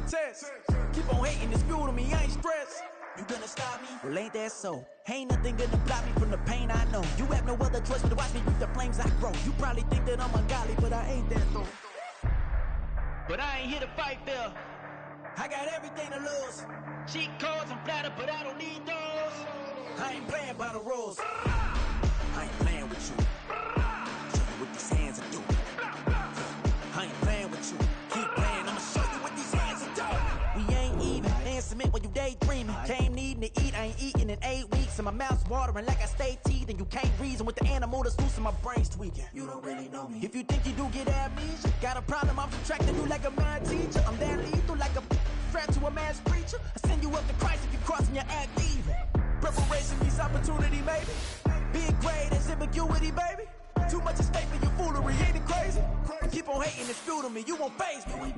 Test. Keep on hating, it's fuel to me, I ain't stressed. You gonna stop me? Well, ain't that so? Ain't nothing gonna block me from the pain I know. You have no other choice but to watch me with the flames I grow. You probably think that I'm ungodly, but I ain't that though. But I ain't here to fight fair. I got everything to lose. Cheat codes, I'm flattered, but I don't need those. I ain't playing by the rules. I ain't playing with you. Show you what these hands are doing. I ain't playing with you. Keep playing, I'ma show you what these hands are doing. We ain't even. Cement when you daydreaming. Came needing to eat, I ain't eating in 8 weeks. And my mouth's watering like I stay teeth. And you can't reason with the animal that's loose and my brain's tweaking. You don't really know me. If you think you do get amnesia, got a problem, I'm subtracting you like a mad teacher. I'm that lethal like a threat to a mass preacher. I send you up to Christ if you crossing your act evil. Preparation means opportunity, baby. Big grade, that's ambiguity, baby. Too much at stake for your foolery, ain't it crazy? Keep on hating, it's fuel to me, you won't faze me.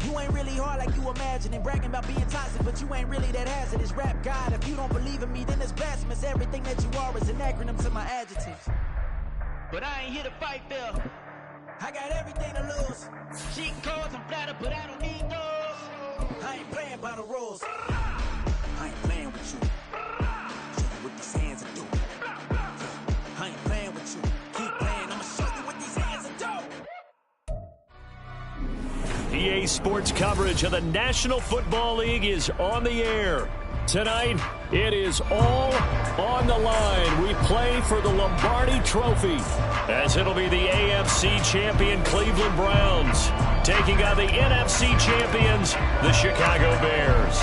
You ain't really hard like you imagine and bragging about being toxic, but you ain't really that hazardous. Rap God, if you don't believe in me, then it's blasphemous. Everything that you are is an acronym to my adjectives. But I ain't here to fight fair. I got everything to lose. Cheat codes, I'm flattered, but I don't need those. I ain't playing by the rules. I ain't playing with you. Show you what these hands are doing. I ain't playing with you. Keep playing, I'ma show you what these hands are doing. EA Sports coverage of the National Football League is on the air. Tonight, it is all on the line. We play for the Lombardi Trophy, as it'll be the AFC champion Cleveland Browns taking on the NFC champions, the Chicago Bears.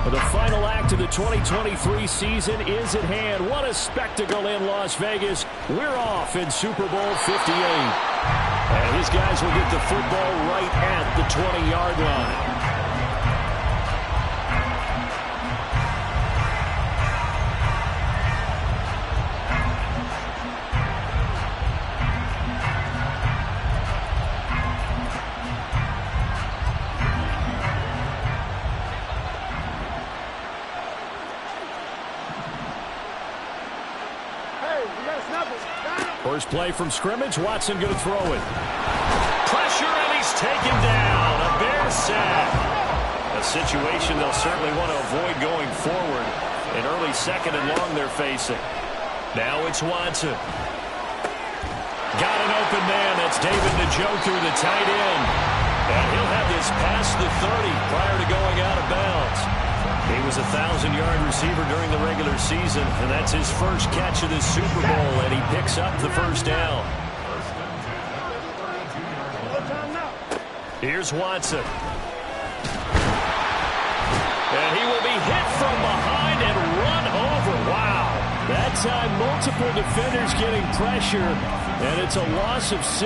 The final act of the 2023 season is at hand. What a spectacle in Las Vegas. We're off in Super Bowl 58. And these guys will get the football right at the 20-yard line. First play from scrimmage. Watson going to throw it. Pressure, and he's taken down. A Bear sack. A situation they'll certainly want to avoid going forward. An early second and long they're facing. Now it's Watson. Got an open man. That's David Njoku, the tight end. And he'll have this past the 30 prior to going out of bounds. He was a 1,000-yard receiver during the regular season, and that's his first catch of this Super Bowl, and he picks up the first down. Here's Watson. And he will be hit from behind and run over. Wow. That time, multiple defenders getting pressure, and it's a loss of 6.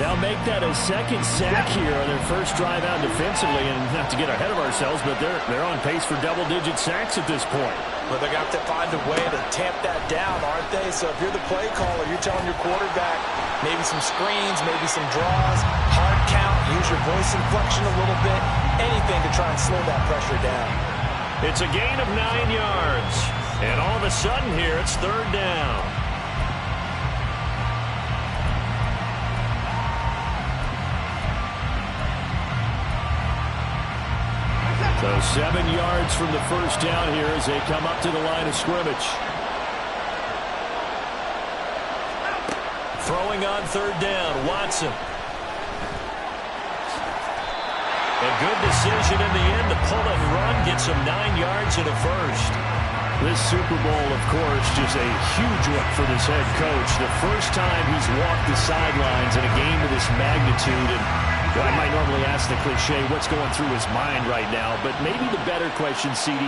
They'll make that a second sack here on their first drive out defensively, and not to get ahead of ourselves, but they're on pace for double-digit sacks at this point. Well, they're going to have to find a way to tamp that down, aren't they? So if you're the play caller, you're telling your quarterback maybe some screens, maybe some draws, hard count, use your voice inflection a little bit, anything to try and slow that pressure down. It's a gain of 9 yards. And all of a sudden here, it's third down. So 7 yards from the first down here as they come up to the line of scrimmage. Throwing on third down, Watson. A good decision in the end to pull and run, get some 9 yards and a first. This Super Bowl, of course, just a huge one for this head coach. The first time he's walked the sidelines in a game of this magnitude. And well, I might normally ask the cliche, what's going through his mind right now? But maybe the better question, CD,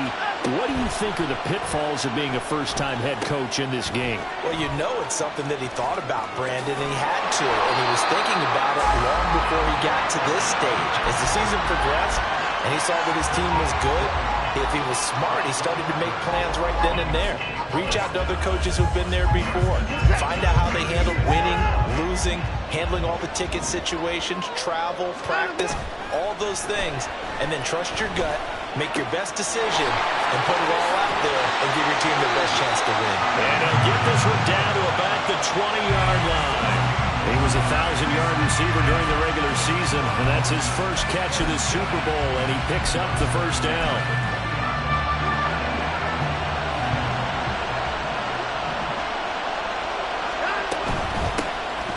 what do you think are the pitfalls of being a first-time head coach in this game? Well, you know it's something that he thought about, Brandon, and he had to. And he was thinking about it long before he got to this stage. As the season progressed and he saw that his team was good, if he was smart, he started to make plans right then and there. Reach out to other coaches who've been there before. Find out how they handle winning, losing, handling all the ticket situations, travel, practice, all those things. And then trust your gut, make your best decision, and put it all out there and give your team the best chance to win. And he'll get this one down to about the 20-yard line. He was a 1,000-yard receiver during the regular season, and that's his first catch of the Super Bowl, and he picks up the first down.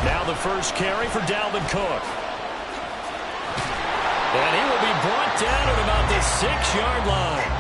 Now the first carry for Dalvin Cook. And he will be brought down at about the 6-yard line.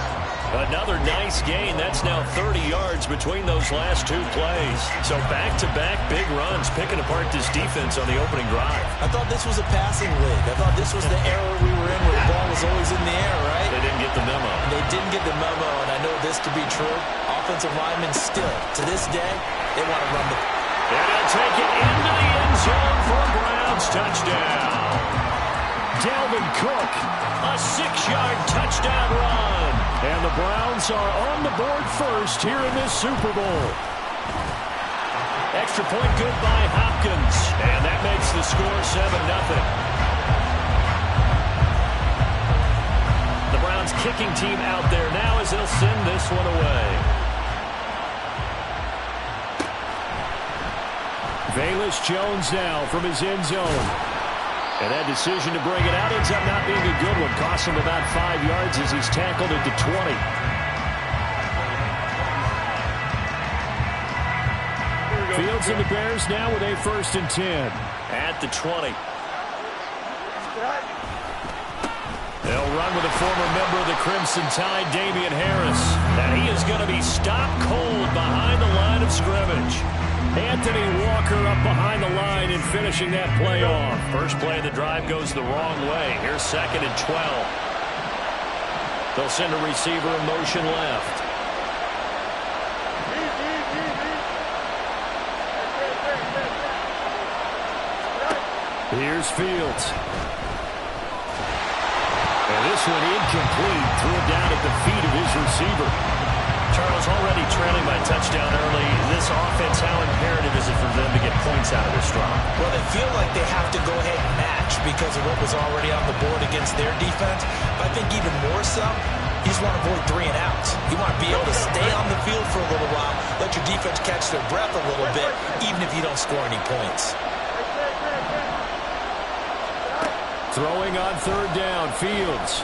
Another nice gain. That's now 30 yards between those last two plays. So back-to-back big runs, picking apart this defense on the opening drive. I thought this was a passing league. I thought this was the era we were in where the ball was always in the air, right? They didn't get the memo. They didn't get the memo, and I know this to be true. Offensive linemen still, to this day, they want to run the... And he'll take it into the end zone for a Browns touchdown. Dalvin Cook, a 6-yard touchdown run. And the Browns are on the board first here in this Super Bowl. Extra point good by Hopkins. And that makes the score 7-0. The Browns kicking team out there now as they'll send this one away. Velus Jones now from his end zone. And that decision to bring it out ends up not being a good one. Costs him about 5 yards as he's tackled at the 20. Fields and the Bears now with a 1st and 10. At the 20. They'll run with a former member of the Crimson Tide, Damian Harris. And he is going to be stopped cold behind the line of scrimmage. Anthony Walker up behind the line and finishing that play off. First play of the drive goes the wrong way. Here's 2nd and 12. They'll send a receiver in motion left. Here's Fields. And this one incomplete. Threw it down at the feet of his receiver. Charles, already trailing by touchdown early. This offense, how imperative is it for them to get points out of this drive? Well, they feel like they have to go ahead and match because of what was already on the board against their defense. But I think even more so, you just want to avoid 3 and outs. You want to be able to stay on the field for a little while, let your defense catch their breath a little bit, even if you don't score any points. Throwing on 3rd down, Fields.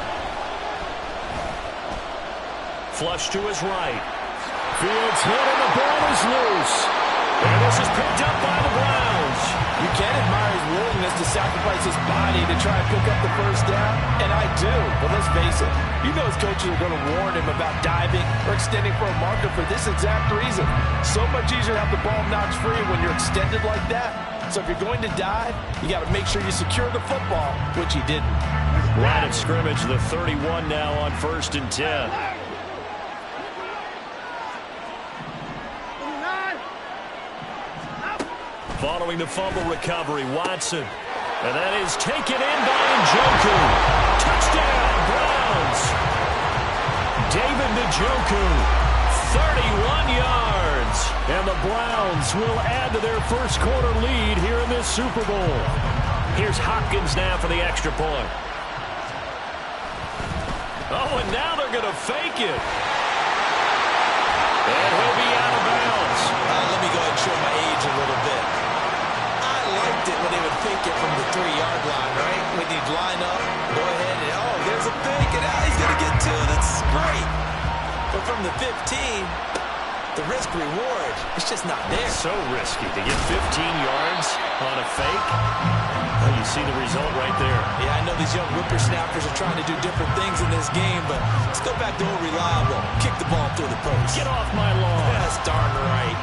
Flush to his right. Fields hit and the ball is loose. And this is picked up by the Browns. You can't admire his willingness to sacrifice his body to try and pick up the 1st down. And I do. But let's face it. You know his coaches are going to warn him about diving or extending for a marker for this exact reason. So much easier to have the ball notch free when you're extended like that. So if you're going to dive, you got to make sure you secure the football, which he didn't. Line of scrimmage, the 31 now on 1st and 10. Following the fumble recovery, Watson. And that is taken in by Njoku. Touchdown, Browns. David Njoku, 31 yards. And the Browns will add to their first quarter lead here in this Super Bowl. Here's Hopkins now for the extra point. Oh, and now they're going to fake it. And he'll be out of bounds. Let me go ahead and show my age a little bit. It when they would fake it from the 3-yard line, right? When you'd line up, go ahead and, oh, there's a fake, and now he's going to get 2. That's great. But from the 15, the risk-reward, it's just not there. So risky to get 15 yards on a fake. Well, you see the result right there. Yeah, I know these young whippersnappers are trying to do different things in this game, but let's go back to old reliable. Kick the ball through the post. Get off my lawn. That's darn right.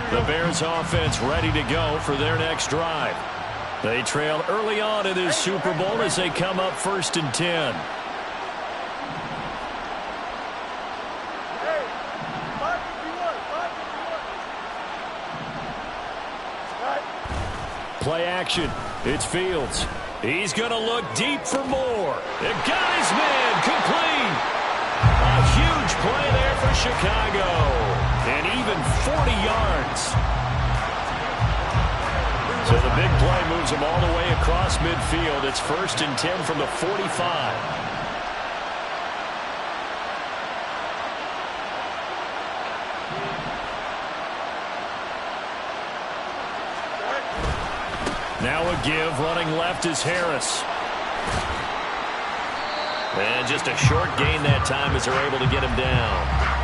The Bears offense ready to go for their next drive. They trail early on in this Super Bowl as they come up 1st and 10. Play action. It's Fields. He's going to look deep for more. It got his man complete. A huge play there for Chicago. And even 40 yards. So the big play moves him all the way across midfield. It's 1st and 10 from the 45. Now a give. Running left is Harris. And just a short gain that time as they're able to get him down.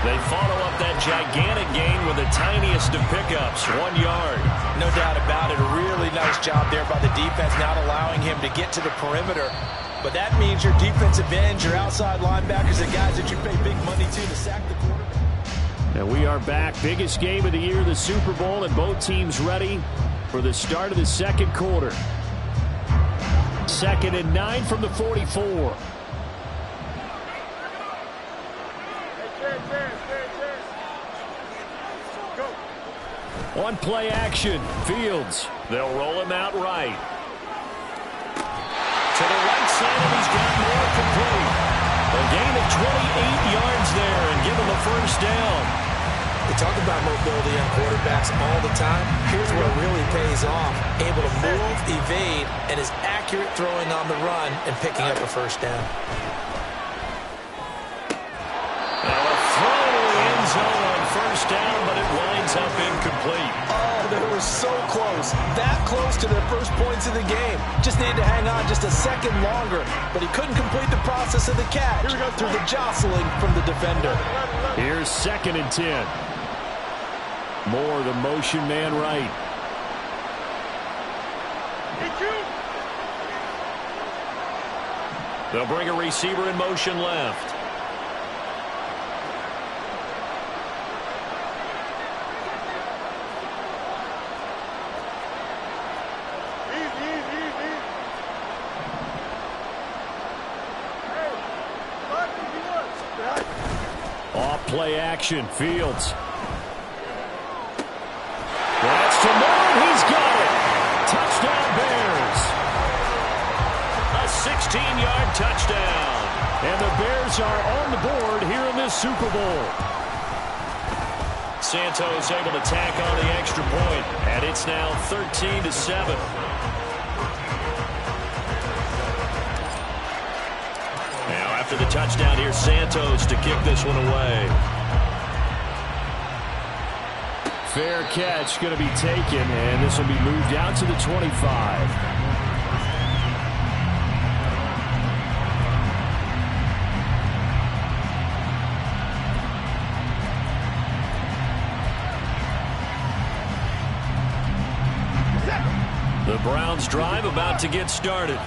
They follow up that gigantic gain with the tiniest of pickups, 1 yard. No doubt about it. A really nice job there by the defense, not allowing him to get to the perimeter. But that means your defensive ends, your outside linebackers, the guys that you pay big money to sack the quarterback. And we are back. Biggest game of the year, the Super Bowl, and both teams ready for the start of the second quarter. 2nd and 9 from the 44. On play action, Fields. They'll roll him out right. To the right side, and he's got more complete. A gain of 28 yards there and give him a first down. We talk about mobility on quarterbacks all the time. Here's where it really pays off. Able to move, evade, and is accurate throwing on the run and picking up a first down. Now a throw to the end zone on first down, but it winds up incomplete. Oh, they were so close. That close to their first points of the game. Just needed to hang on just a second longer, but he couldn't complete the process of the catch through the jostling from the defender. Here's 2nd and 10. Moore, the motion man right. They'll bring a receiver in motion left. Off play action, Fields. That's to Moore, he's got it. Touchdown Bears. A 16-yard touchdown. And the Bears are on the board here in this Super Bowl. Santos able to tack on the extra point, and it's now 13-7. Now after the touchdown, here's Santos to kick this one away. Fair catch going to be taken, and this will be moved out to the 25. The Browns drive about to get started.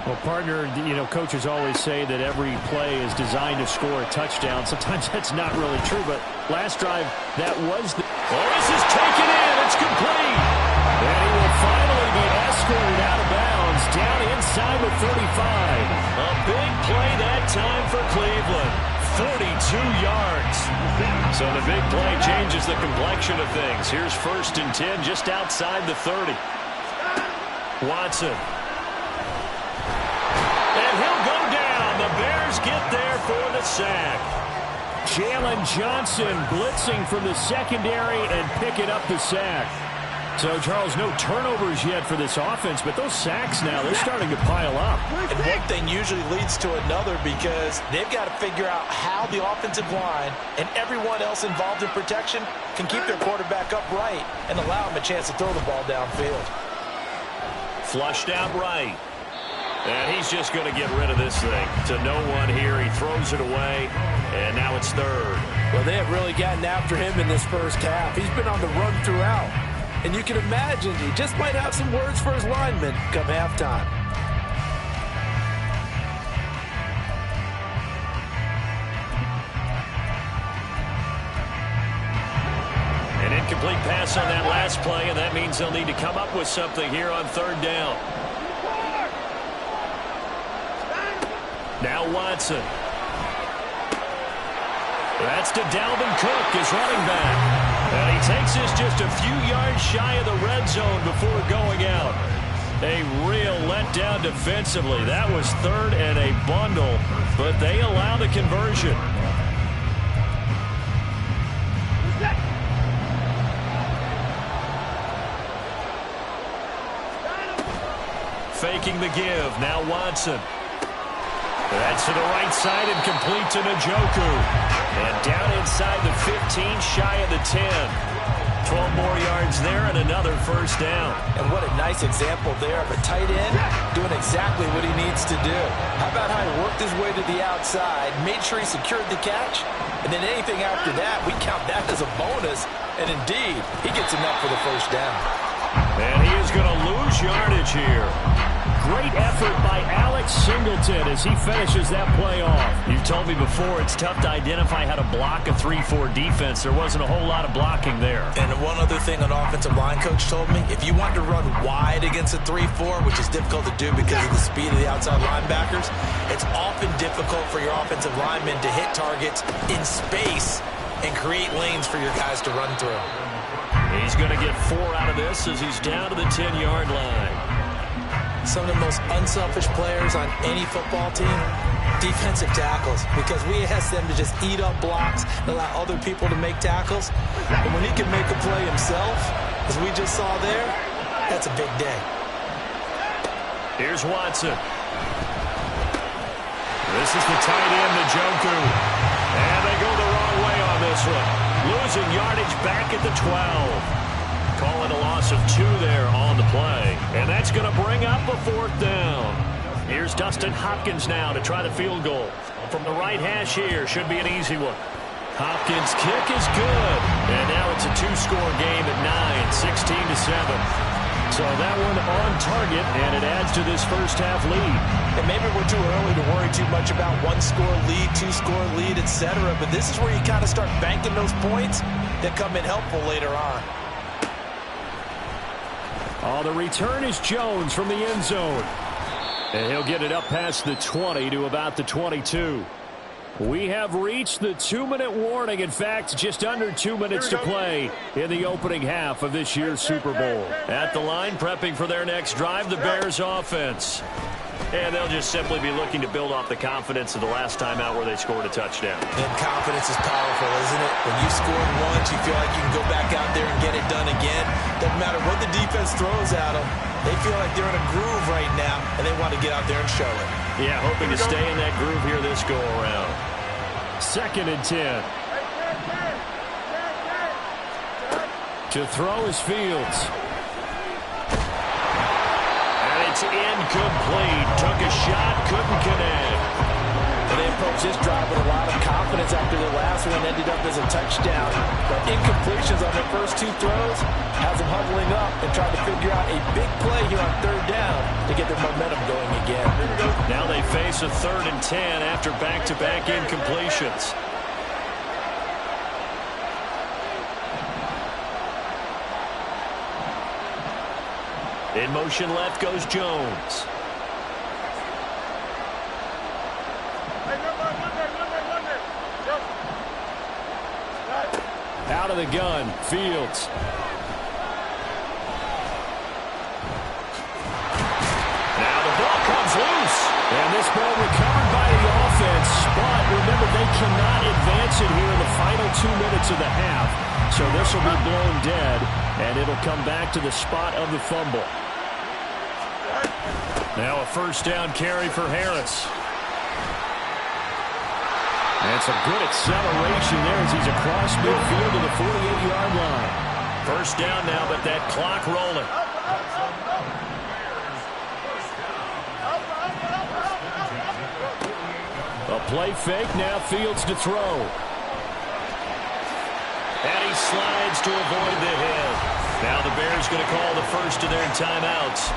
Well, partner, coaches always say that every play is designed to score a touchdown. Sometimes that's not really true, but last drive, that was the... Oh, this is taken in. It's complete. And he will finally be escorted out of bounds down inside the 35. A big play that time for Cleveland. 42 yards. So the big play changes the complexion of things. Here's 1st and 10 just outside the 30. Watson. And he'll go down. The Bears get there for the sack. Jalen Johnson blitzing from the secondary and picking up the sack. So, Charles, no turnovers yet for this offense, but those sacks now, they're starting to pile up. And one thing usually leads to another because they've got to figure out how the offensive line and everyone else involved in protection can keep their quarterback upright and allow him a chance to throw the ball downfield. Flushed out right. And he's just going to get rid of this thing. To no one here. He throws it away, and now it's 3rd. Well, they have really gotten after him in this first half. He's been on the run throughout. And you can imagine he just might have some words for his linemen come halftime. An incomplete pass on that last play, and that means they'll need to come up with something here on 3rd down. Now Watson. That's to Dalvin Cook, his running back. And he takes this just a few yards shy of the red zone before going out. A real letdown defensively. That was 3rd and a bundle, but they allow the conversion. Faking the give. Now Watson. That's to the right side and complete to Njoku. And down inside the 15, shy of the 10. 12 more yards there and another first down. And what a nice example there of a tight end doing exactly what he needs to do. How about how he worked his way to the outside, made sure he secured the catch, and then anything after that, we count that as a bonus. And indeed, he gets enough for the first down. And he is going to lose yardage here. Great effort by Alex Singleton as he finishes that play off. You've told me before it's tough to identify how to block a 3-4 defense. There wasn't a whole lot of blocking there. And one other thing an offensive line coach told me, if you want to run wide against a 3-4, which is difficult to do because of the speed of the outside linebackers, it's often difficult for your offensive linemen to hit targets in space and create lanes for your guys to run through. He's going to get 4 out of this as he's down to the 10-yard line. Some of the most unselfish players on any football team, defensive tackles, because we ask them to just eat up blocks and allow other people to make tackles. And when he can make a play himself, as we just saw there, that's a big day. Here's Watson. This is the tight end, Njoku. And they go the wrong way on this one. Losing yardage back at the 12. Calling a loss of 2 there on the play. And that's going to bring up a 4th down. Here's Dustin Hopkins now to try the field goal. From the right hash here, should be an easy one. Hopkins' kick is good. And now it's a 2-score game at 9, 16-7. So that one on target, and it adds to this first half lead. And maybe we're too early to worry too much about 1-score lead, 2-score lead, etc. But this is where you kind of start banking those points that come in helpful later on. Oh, the return is Jones from the end zone. And he'll get it up past the 20 to about the 22. We have reached the 2-minute warning. In fact, just under 2 minutes to play in the opening half of this year's Super Bowl. At the line, prepping for their next drive, the Bears offense. And they'll just simply be looking to build off the confidence of the last time out where they scored a touchdown. And confidence is powerful, isn't it? When you scored once, you feel like you can go back out there and get it done again. Doesn't matter what the defense throws at them. They feel like they're in a groove right now, and they want to get out there and show it. Yeah, hoping to stay in that groove here this go-around. 2nd and 10. To throw is Fields. It's incomplete. Took a shot, couldn't connect. And they approached this drive with a lot of confidence after the last one ended up as a touchdown. But incompletions on their first 2 throws has them huddling up and trying to figure out a big play here on 3rd down to get their momentum going again. Now they face a 3rd and 10 after back-to-back incompletions. In motion left goes Jones. Out of the gun, Fields. Now the ball comes loose. And this ball recovered by the offense. But remember, they cannot advance it here in the final 2 minutes of the half. So this will be blown dead, and it'll come back to the spot of the fumble. Now a first down carry for Harris. And some good acceleration there as he's across midfield to the 48-yard line. First down now, but that clock rolling. A play fake, now Fields to throw. And he slides to avoid the hit. Now the Bears going to call the first of their timeouts,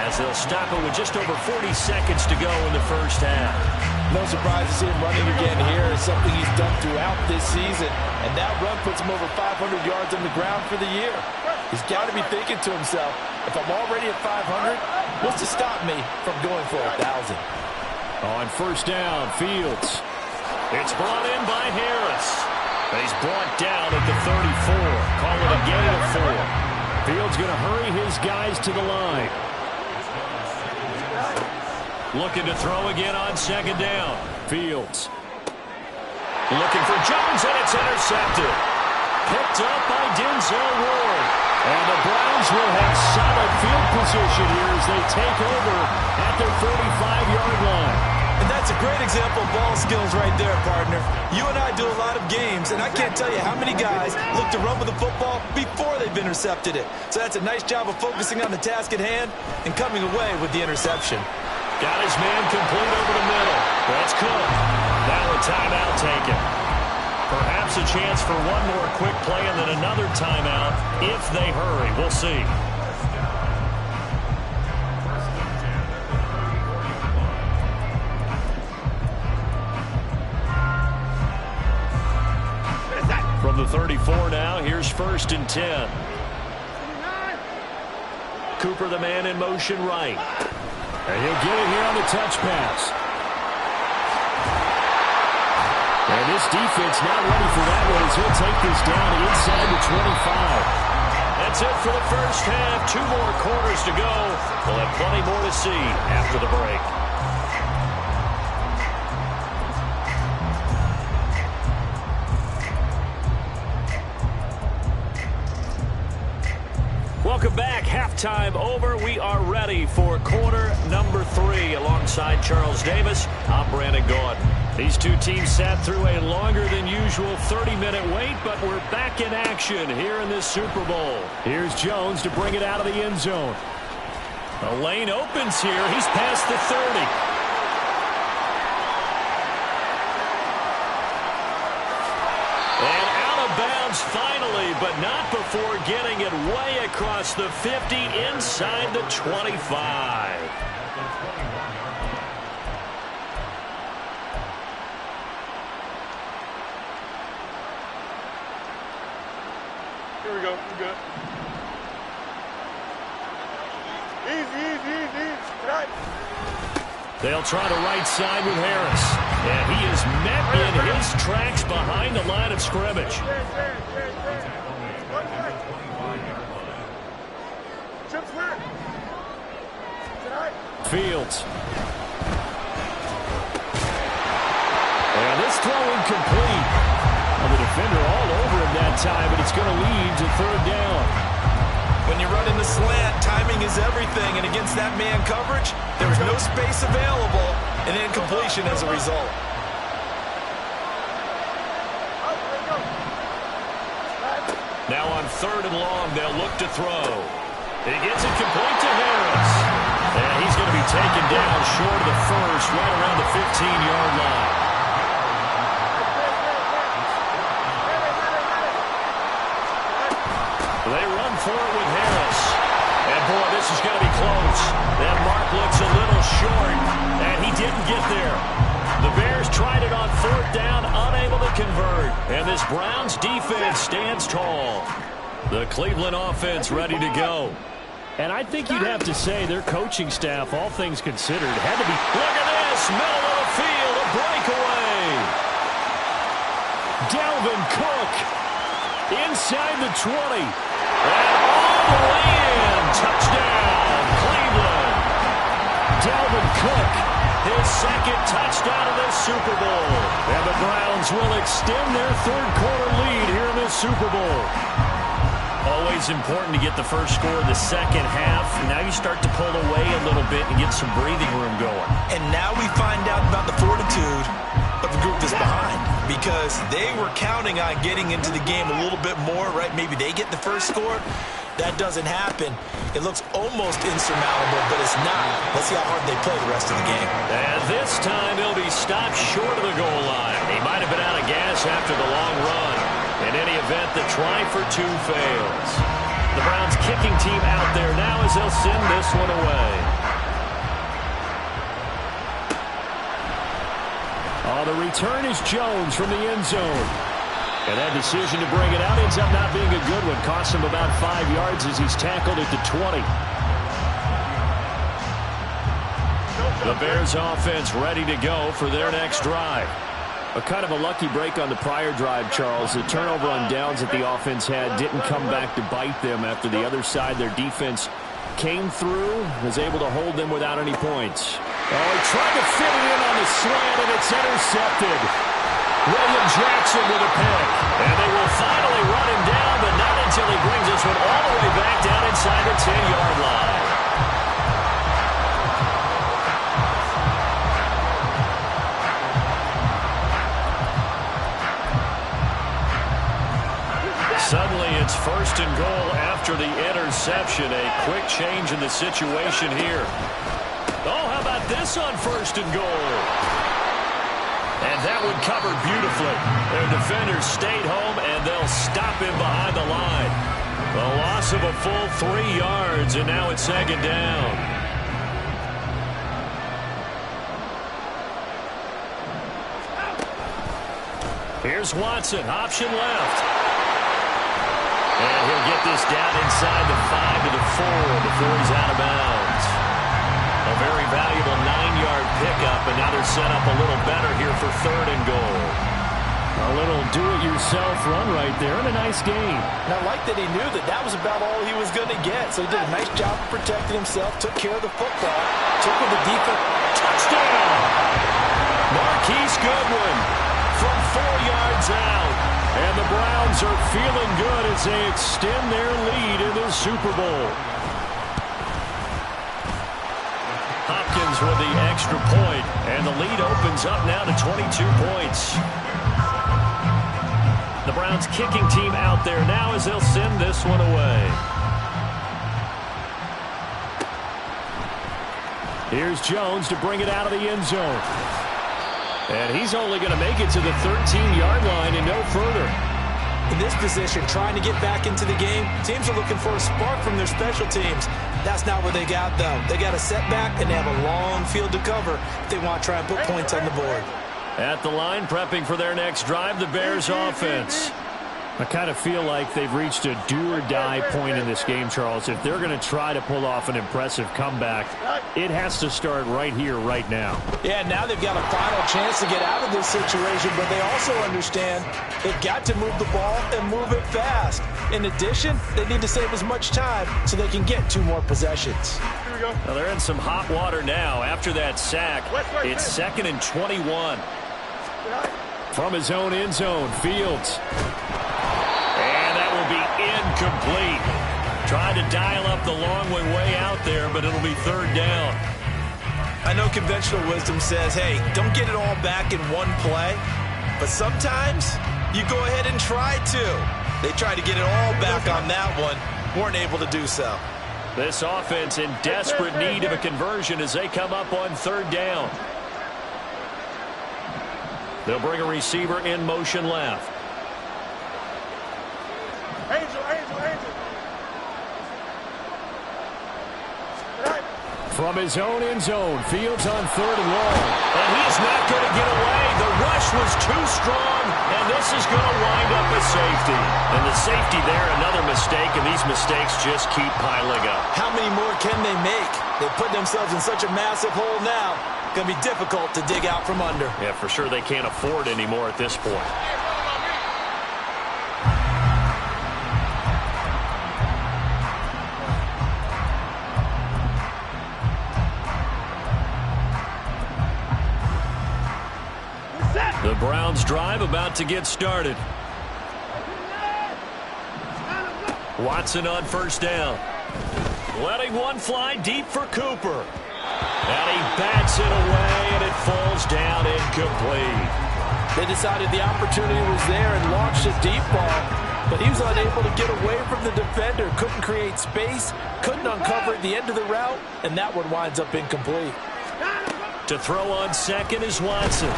as they'll stop it with just over 40 seconds to go in the first half. No surprise to see him running again here. It's something he's done throughout this season. And that run puts him over 500 yards on the ground for the year. He's got to be thinking to himself, if I'm already at 500, what's to stop me from going for 1,000? On first down, Fields. It's brought in by Harris. He's brought down at the 34. Call it a gain of 4. Fields going to hurry his guys to the line. Looking to throw again on second down. Fields. Looking for Jones, and it's intercepted. Picked up by Denzel Ward. And the Browns will have solid field position here as they take over at their 35-yard line. And that's a great example of ball skills right there, partner. You and I do a lot of games, and I can't tell you how many guys look to run with the football before they've intercepted it. So that's a nice job of focusing on the task at hand and coming away with the interception. Got his man complete over the middle. That's Cook. Now a timeout taken. Perhaps a chance for one more quick play and then another timeout if they hurry. We'll see. From the 34 now, here's 1st and 10. Cooper, the man in motion right. And he'll get it here on the touch pass. And this defense not ready for that one as he'll take this down inside the 25. That's it for the first half. 2 more quarters to go. We'll have plenty more to see after the break. Welcome back. Halftime over. We are ready for quarter number 3. Alongside Charles Davis, I'm Brandon Gaudin. These two teams sat through a longer than usual 30-minute wait, but we're back in action here in this Super Bowl. Here's Jones to bring it out of the end zone. The lane opens here. He's past the 30. And out of bounds finally, but not before getting it way across the 50 inside the 25. Here we go. We're good. Easy. Right. They'll try to right side with Harris. And he is met in his tracks behind the line of scrimmage. Fields. And this throw incomplete. Well, the defender all over him that time, but it's going to lead to 3rd down. When you run in the slant, timing is everything, and against that man coverage, there was no space available, and incompletion as a result. Now on 3rd and long, they'll look to throw. He gets it complete to Harris. And he's going to be taken down short of the first, right around the 15-yard line. They run for it with Harris. And, boy, this is going to be close. That mark looks a little short, and he didn't get there. The Bears tried it on 4th down, unable to convert. And this Browns defense stands tall. The Cleveland offense ready to go. And I think you'd have to say their coaching staff, all things considered, had to be... Look at this, middle of the field, a breakaway. Dalvin Cook inside the 20. And all the way in. Touchdown, Cleveland. Dalvin Cook, his 2nd touchdown of this Super Bowl. And the Browns will extend their 3rd quarter lead here in this Super Bowl. Always important to get the first score of the 2nd half. Now you start to pull away a little bit and get some breathing room going. And now we find out about the fortitude of the group that's behind, because they were counting on getting into the game a little bit more, right? Maybe they get the first score. That doesn't happen. It looks almost insurmountable, but it's not. Let's see how hard they play the rest of the game. And this time he'll be stopped short of the goal line. He might have been out of gas after the long run. In any event, the try for 2 fails. The Browns kicking team out there now as they'll send this one away. The return is Jones from the end zone. And that decision to bring it out ends up not being a good one. Costs him about 5 yards as he's tackled at the 20. The Bears offense ready to go for their next drive. A kind of a lucky break on the prior drive, Charles. The turnover on downs that the offense had didn't come back to bite them after the other side. Their defense came through, was able to hold them without any points. Oh, he tried to fit it in on the slant, and it's intercepted. William Jackson with a pick. And they will finally run him down, but not until he brings this one all the way back down inside the 10-yard line. interception. A quick change in the situation here. Oh, how about this on 1st and goal? And that one covered beautifully. Their defenders stayed home, and they'll stop him behind the line. A loss of a full 3 yards, and now it's 2nd down. Here's Watson, option left. And he'll get this down inside the 5 to the 4 before he's out of bounds. A very valuable 9-yard pickup, and now they're set up a little better here for 3rd and goal. A little do-it-yourself run right there, and a nice gain. And I like that he knew that that was about all he was going to get, so he did a nice job of protecting himself, took care of the football, took with the defense. Touchdown! Marquise Goodwin from 4 yards out. And the Browns are feeling good as they extend their lead in the Super Bowl. Hopkins with the extra point, and the lead opens up now to 22 points. The Browns kicking team out there now as they'll send this one away. Here's Jones to bring it out of the end zone. And he's only going to make it to the 13-yard line and no further. In this position, trying to get back into the game, teams are looking for a spark from their special teams. That's not what they got, though. They got a setback, and they have a long field to cover if they want to try and put points on the board. At the line, prepping for their next drive, the Bears offense. I kind of feel like they've reached a do-or-die point in this game, Charles. If they're going to try to pull off an impressive comeback, it has to start right here, right now. Yeah, now they've got a final chance to get out of this situation, but they also understand they've got to move the ball and move it fast. In addition, they need to save as much time so they can get 2 more possessions. Well, they're in some hot water now. After that sack, it's 2nd and 21. From his own end zone, Fields. Will be incomplete. Trying to dial up the long way out there, but it'll be 3rd down. I know conventional wisdom says, hey, don't get it all back in one play, but sometimes you go ahead and try to. They tried to get it all back on that one, weren't able to do so. This offense in desperate need of a conversion as they come up on 3rd down. They'll bring a receiver in motion left. From his own end zone, Fields on 3rd and long. And he's not going to get away. The rush was too strong, and this is going to wind up a safety. And the safety there, another mistake, and these mistakes just keep piling up. How many more can they make? They put themselves in such a massive hole now. Going to be difficult to dig out from under. Yeah, for sure they can't afford any more at this point. The Browns drive about to get started. Watson on 1st down. Letting one fly deep for Cooper. And he bats it away, and it falls down incomplete. They decided the opportunity was there and launched a deep ball, but he was unable to get away from the defender. Couldn't create space, couldn't uncover at the end of the route, and that one winds up incomplete. To throw on 2nd is Watson.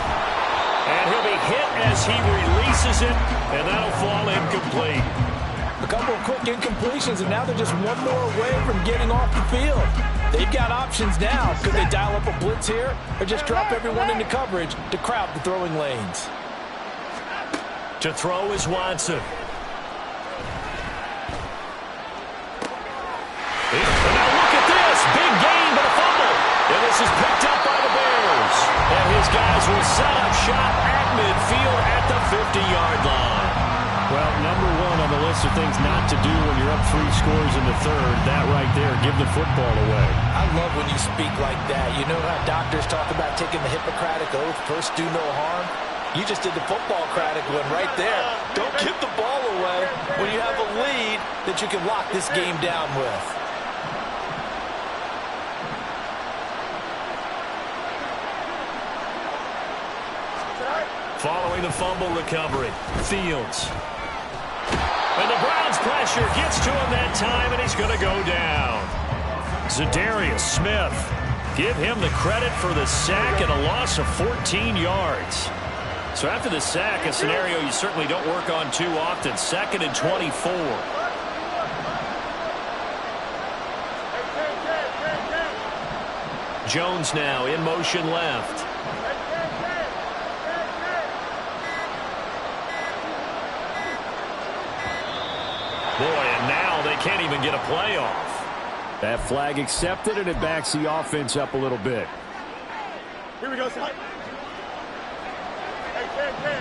And he'll be hit as he releases it, and that'll fall incomplete. A couple of quick incompletions, and now they're just one more away from getting off the field. They've got options now. Could they dial up a blitz here or just drop everyone into coverage to crowd the throwing lanes? To throw is Watson. And now look at this. Big gain, but a fumble. And this is picked up by the Bears. And his guys will set up shop at midfield at the 50-yard line. Well, number 1 on the list of things not to do when you're up 3 scores in the 3rd, that right there, give the football away. I love when you speak like that. You know how doctors talk about taking the Hippocratic Oath, first do no harm? You just did the football-cratic one right there. Don't give the ball away when you have a lead that you can lock this game down with. Following the fumble recovery, Fields. And the Browns Browns pressure gets to him that time, and he's going to go down. Zadarius Smith. Give him the credit for the sack and a loss of 14 yards. So after the sack, a scenario you certainly don't work on too often. 2nd and 24. Jones now in motion left. Boy, and now they can't even get a play off. That flag accepted, and it backs the offense up a little bit. Here we go, son. Hey, Ken. Hey,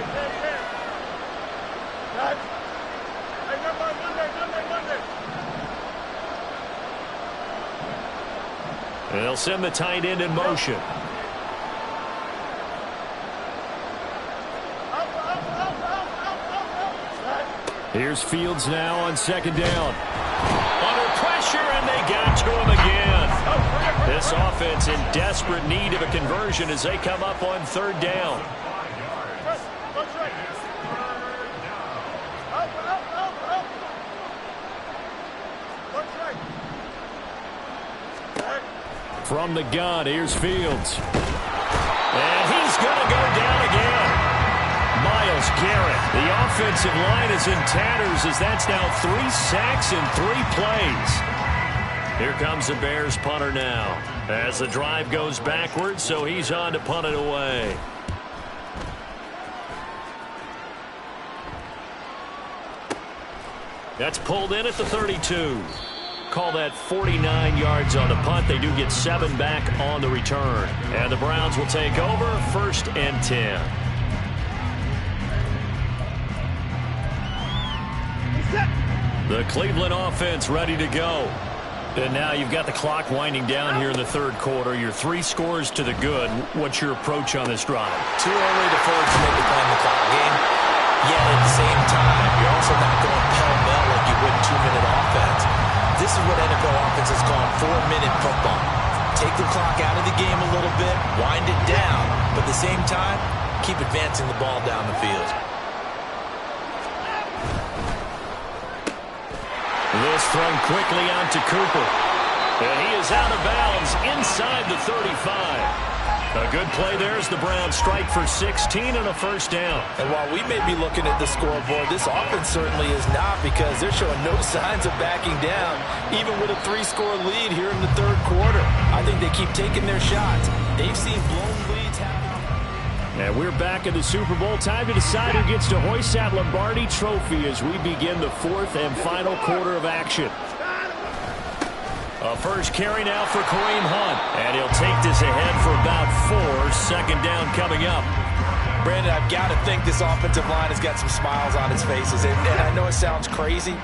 Monday. They'll send the tight end in motion. Here's Fields now on 2nd down. Under pressure, and they got to him again. This offense in desperate need of a conversion as they come up on 3rd down. From the gun, here's Fields. And he's going to go down again. Myles Garrett. The offensive line is in tatters as that's now 3 sacks in 3 plays. Here comes the Bears punter now as the drive goes backwards, so he's on to punt it away. That's pulled in at the 32. Call that 49 yards on the punt. They do get 7 back on the return. And the Browns will take over 1st and 10. The Cleveland offense ready to go. And now you've got the clock winding down here in the 3rd quarter. You're 3 scores to the good. What's your approach on this drive? Too early to forward to maybe playing the clock game. Yet at the same time, you're also not going pell-mell like you would 2-minute offense. This is what NFL offenses call 4-minute football. Take the clock out of the game a little bit, wind it down, but at the same time, keep advancing the ball down the field. This thrown quickly out to Cooper. And he is out of bounds inside the 35. A good play there as the Browns strike for 16 and a 1st down. And while we may be looking at the scoreboard, this offense certainly is not, because they're showing no signs of backing down, even with a 3-score lead here in the 3rd quarter. I think they keep taking their shots. They've seen blown leads happen. And we're back in the Super Bowl. Time to decide who gets to hoist that Lombardi trophy as we begin the 4th and final quarter of action. A first carry now for Kareem Hunt. And he'll take this ahead for about 4. 2nd down coming up. Brandon, I've got to think this offensive line has got some smiles on its faces. And I know it sounds crazy,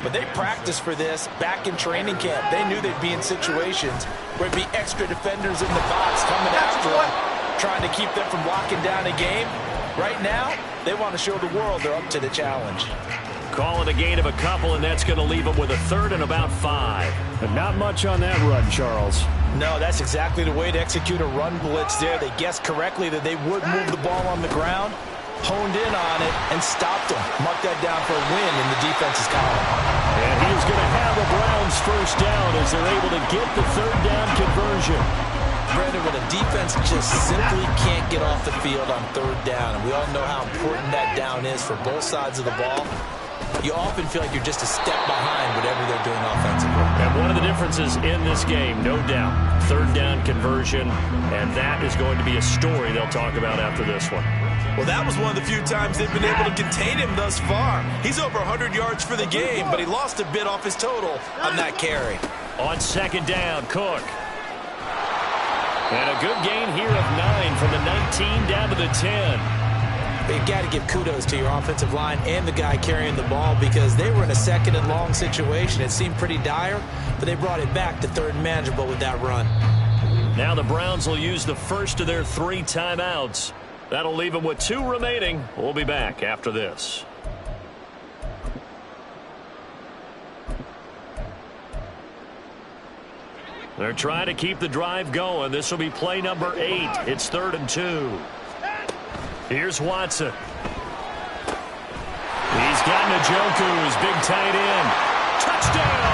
but they practiced for this back in training camp. They knew they'd be in situations where there'd be extra defenders in the box coming after them, trying to keep them from locking down a game. Right now, they want to show the world they're up to the challenge. Call it a gain of a couple, and that's going to leave them with a 3rd and about 5. But not much on that run, Charles. No, that's exactly the way to execute a run blitz there. They guessed correctly that they would move the ball on the ground, honed in on it, and stopped them. Mark that down for a win in the defense's column. And he's going to have the Browns 1st down as they're able to get the 3rd down conversion. Brandon, when a defense just simply can't get off the field on 3rd down, and we all know how important that down is for both sides of the ball, you often feel like you're just a step behind whatever they're doing offensively. And one of the differences in this game, no doubt, 3rd down conversion, and that is going to be a story they'll talk about after this one. Well, that was one of the few times they've been able to contain him thus far. He's over 100 yards for the game, but he lost a bit off his total on that carry. On 2nd down, Cook. And a good gain here of 9 from the 19 down to the 10. You've got to give kudos to your offensive line and the guy carrying the ball, because they were in a 2nd and long situation. It seemed pretty dire, but they brought it back to 3rd and manageable with that run. Now the Browns will use the first of their 3 timeouts. That'll leave them with 2 remaining. We'll be back after this. They're trying to keep the drive going. This will be play number 8. It's 3rd and 2. Here's Watson. He's got Njoku, his big tight end. Touchdown!